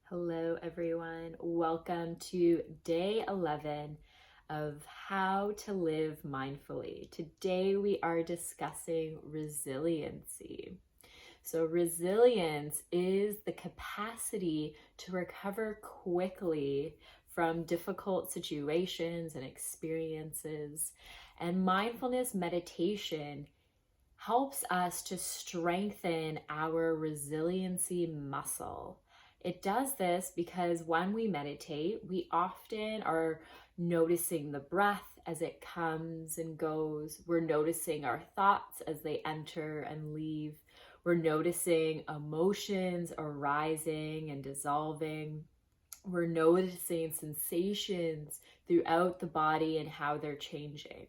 Hello, everyone. Welcome to day 11 of How to Live Mindfully. Today, we are discussing resiliency. So, resilience is the capacity to recover quickly from difficult situations and experiences. And mindfulness meditation helps us to strengthen our resiliency muscle. It does this because when we meditate, we often are noticing the breath as it comes and goes. We're noticing our thoughts as they enter and leave. We're noticing emotions arising and dissolving. We're noticing sensations throughout the body and how they're changing.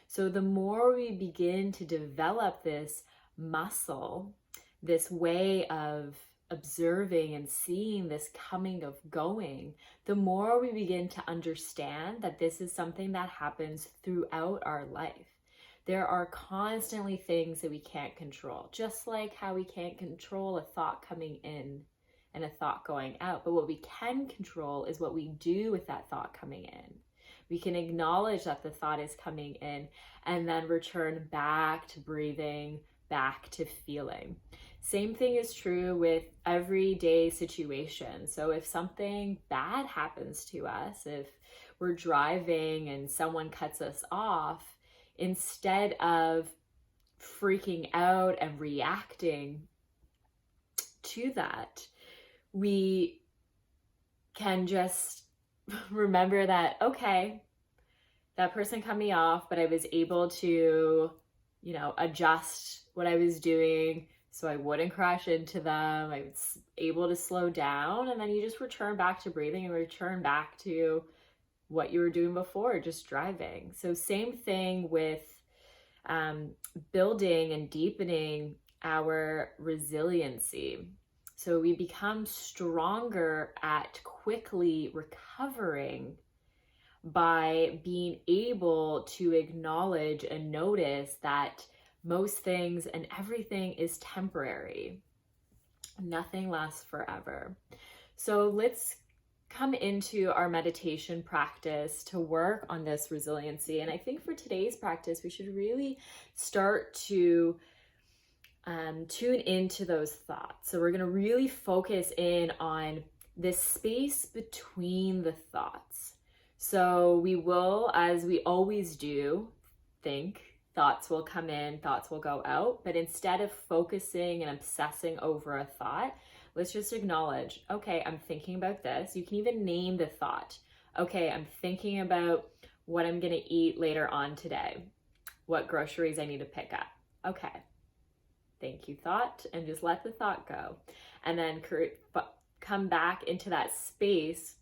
So the more we begin to develop this muscle, this way of observing and seeing this coming of going, the more we begin to understand that this is something that happens throughout our life. There are constantly things that we can't control, just like how we can't control a thought coming in and a thought going out. But what we can control is what we do with that thought coming in. We can acknowledge that the thought is coming in and then return back to breathing, back to feeling. Same thing is true with everyday situations. So if something bad happens to us, if we're driving and someone cuts us off, instead of freaking out and reacting to that, we can just remember that, okay, that person cut me off, but I was able to, adjust what I was doing so I wouldn't crash into them. I was able to slow down, and then you just return back to breathing and return back to what you were doing before, just driving. So same thing with building and deepening our resiliency. So we become stronger at quickly recovering by being able to acknowledge and notice that most things and everything is temporary. Nothing lasts forever. So let's come into our meditation practice to work on this resiliency. And I think for today's practice, we should really start to tune into those thoughts. So we're going to really focus in on this space between the thoughts. So we will, as we always do, think. Thoughts will come in, thoughts will go out. But instead of focusing and obsessing over a thought, let's just acknowledge, okay, I'm thinking about this. You can even name the thought. Okay, I'm thinking about what I'm going to eat later on today, what groceries I need to pick up. Okay, thank you, thought, and just let the thought go. And then come back into that space.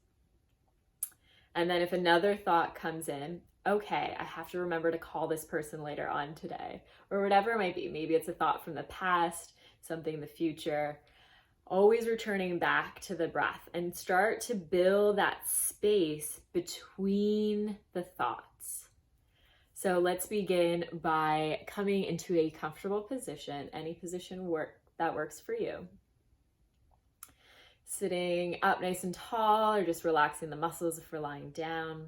And then if another thought comes in, okay, I have to remember to call this person later on today, or whatever it might be. Maybe it's a thought from the past, something in the future. Always returning back to the breath and start to build that space between the thoughts. So let's begin by coming into a comfortable position, any position that works for you. Sitting up nice and tall, or just relaxing the muscles if we're lying down.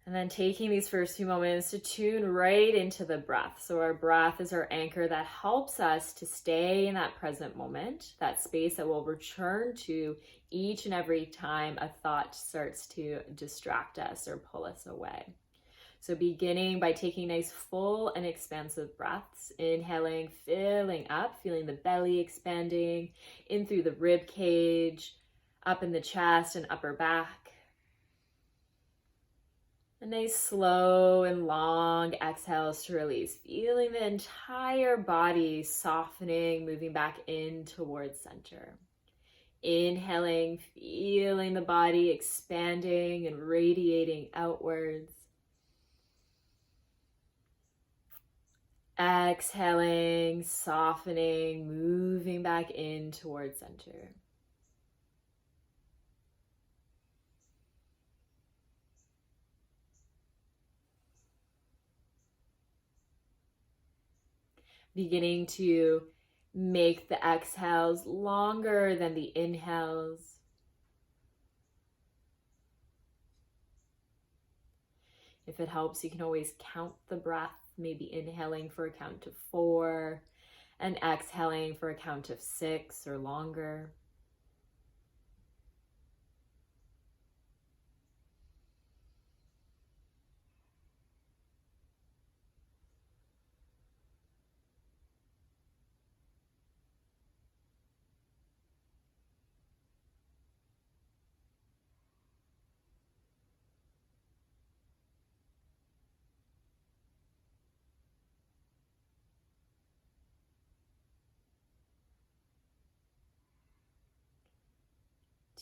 And then taking these first few moments to tune right into the breath. So our breath is our anchor that helps us to stay in that present moment, that space that we'll return to each and every time a thought starts to distract us or pull us away. So beginning by taking nice full and expansive breaths, inhaling, filling up, feeling the belly expanding in through the rib cage, up in the chest and upper back. A nice slow and long exhales to release, feeling the entire body softening, moving back in towards center. Inhaling, feeling the body expanding and radiating outwards. Exhaling, softening, moving back in towards center. Beginning to Make the exhales longer than the inhales. If it helps, you can always count the breath, maybe inhaling for a count of 4 and exhaling for a count of 6 or longer.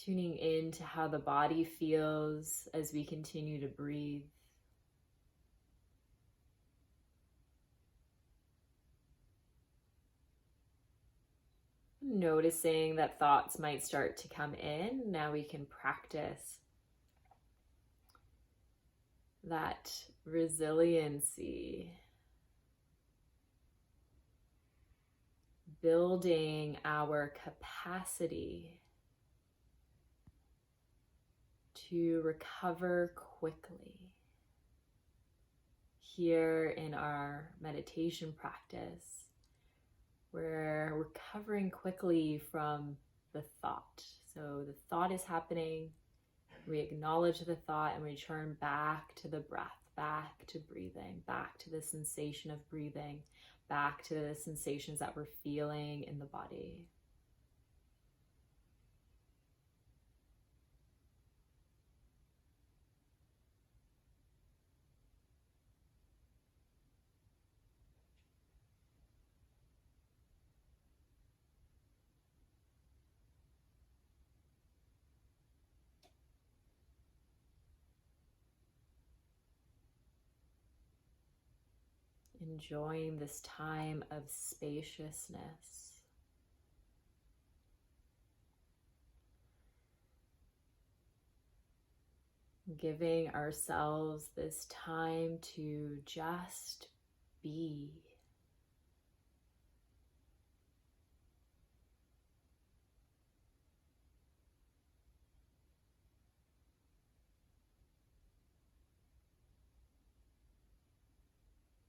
Tuning into how the body feels as we continue to breathe. Noticing that thoughts might start to come in. Now we can practice that resiliency, building our capacity to recover quickly. Here in our meditation practice, we're recovering quickly from the thought. So the thought is happening, we acknowledge the thought and return back to the breath, back to breathing, back to the sensation of breathing, back to the sensations that we're feeling in the body. Enjoying this time of spaciousness. Giving ourselves this time to just be.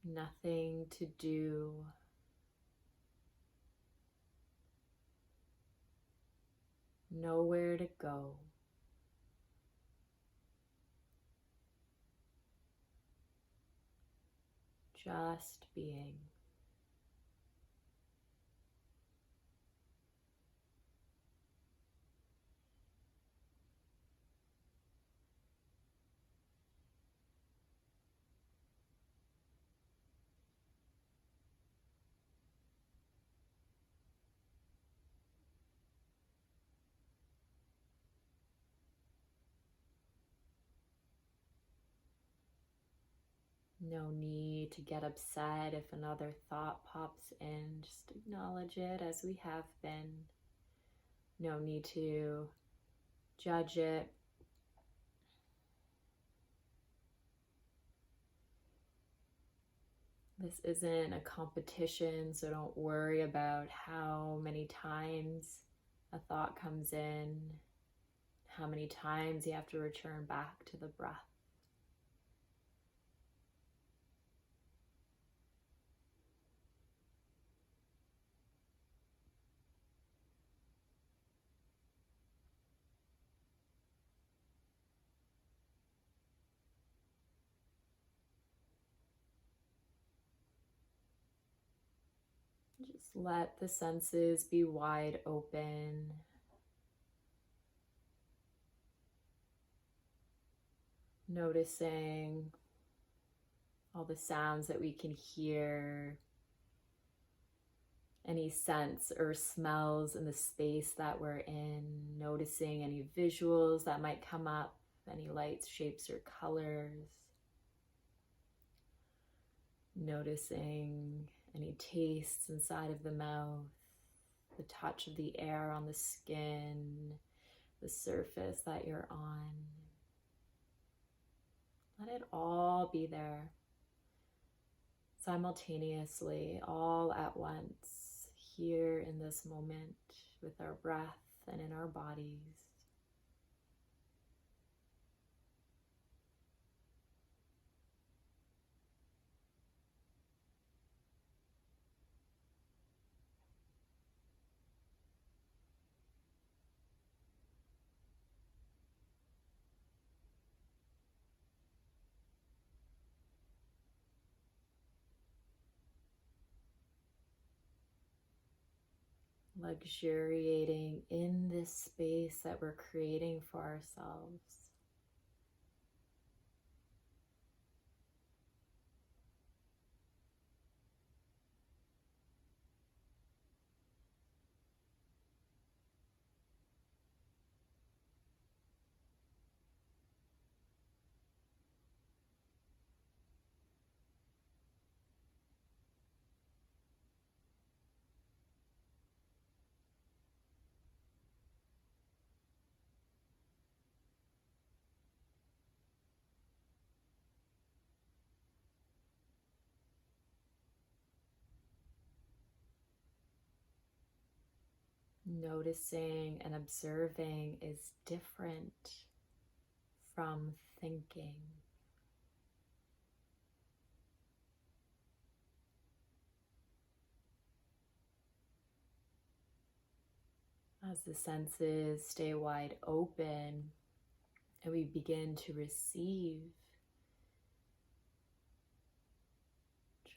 Nothing to do. Nowhere to go. Just being. No need to get upset if another thought pops in. Just acknowledge it as we have been. No need to judge it. This isn't a competition, so don't worry about how many times a thought comes in, how many times you have to return back to the breath. Just let the senses be wide open. Noticing all the sounds that we can hear, any scents or smells in the space that we're in, noticing any visuals that might come up, any lights, shapes, or colors. Noticing any tastes inside of the mouth, the touch of the air on the skin, the surface that you're on. Let it all be there, simultaneously, all at once, here in this moment with our breath and in our bodies. Luxuriating in this space that we're creating for ourselves. Noticing and observing is different from thinking. As the senses stay wide open and we begin to receive,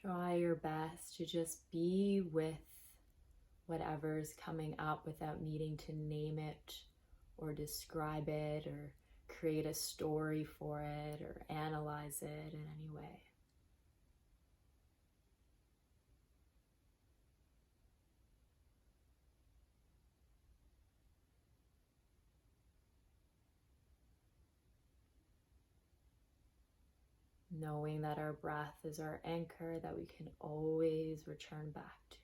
try your best to just be with whatever's coming up without needing to name it or describe it or create a story for it or analyze it in any way. Knowing that our breath is our anchor that we can always return back to.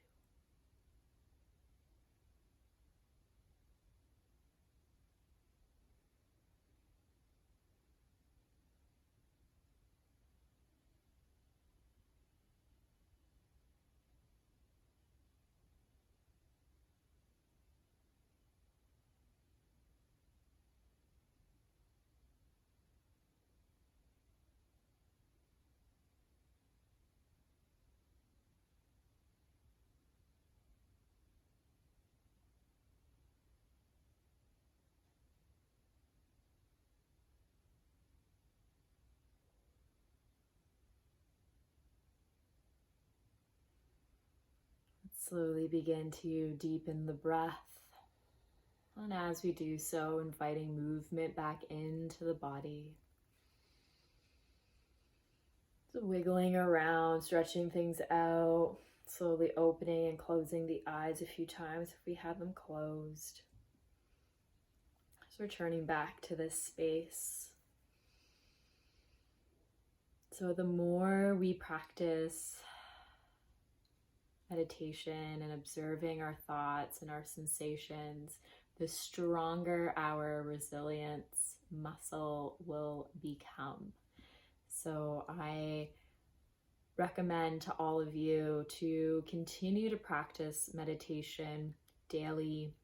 Slowly begin to deepen the breath. And as we do so, inviting movement back into the body. So wiggling around, stretching things out, slowly opening and closing the eyes a few times if we have them closed. So returning back to this space. So the more we practice meditation and observing our thoughts and our sensations, the stronger our resilience muscle will become. So I recommend to all of you to continue to practice meditation daily,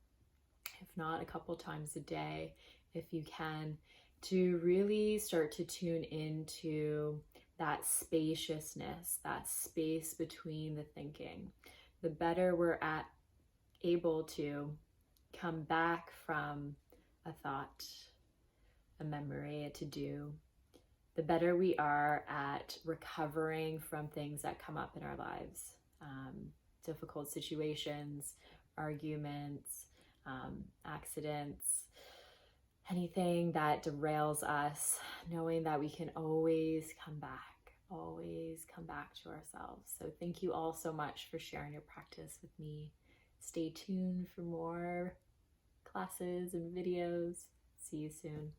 if not a couple times a day, if you can, to really start to tune into that spaciousness, that space between the thinking. The better we're able to come back from a thought, a memory, a to-do, the better we are at recovering from things that come up in our lives. Difficult situations, arguments, accidents, anything that derails us, knowing that we can always come back to ourselves. So thank you all so much for sharing your practice with me. Stay tuned for more classes and videos. See you soon.